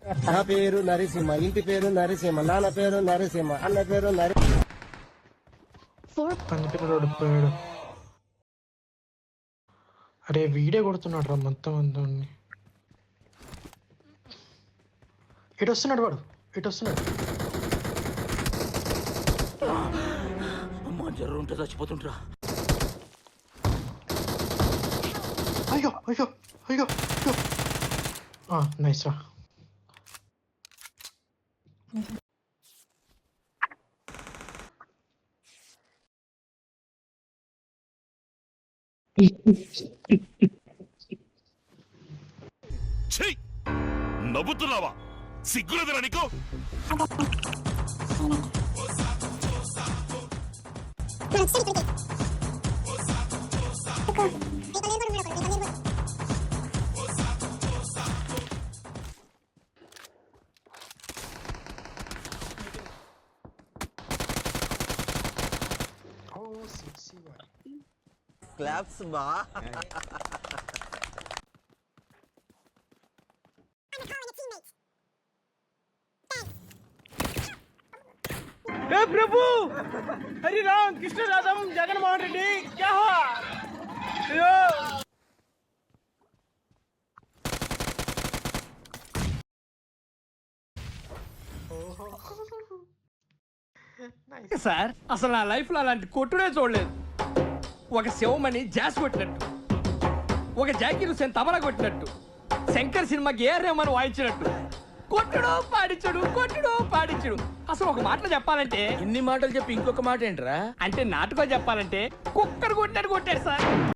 నా పేరు నరసింహ, ఇంటి పేరు నరసింహ, నాన్న పేరు నరసింహ, అన్న పేరు పందిపిల్లడు పోయాడు. అరే వీడియో కొడుతున్నాడు రా మొత్తం అంతా. ఇటు వస్తున్నాడు వాడు, ఇటు వస్తున్నాడు. జ్వరం ఉంటే చచ్చిపోతుంటరా. అయ్యో అయ్యో అయ్యో అయ్యో. నైస్ రా. నవ్వుతున్నావా? సిగ్గులేదురా నీకు? క్లాప్స్ బా. हे प्रभु, हरि राम कृष्ण राधम जगन मोहन रेड्डी, क्या हुआ? సార్ అసలు నా లైఫ్ లో అలాంటి కొట్టుడే చూడలేదు. ఒక శివమణి జాస్ కొట్టినట్టు, ఒక జాకీర్ హుసేన్ తబలా కొట్టినట్టు, శంకర్ సినిమాకి ఏ రేమని వాయించినట్టు కొట్టుడు పాడించుడు, కొట్టుడు పాడించుడు. అసలు ఒక మాటలో చెప్పాలంటే, ఇన్ని మాటలు చెప్పి ఇంకొక మాట ఏంట్రా? అంటే నాటుకో చెప్పాలంటే కుక్కర్ కొట్టినట్టు కొట్టాడు సార్.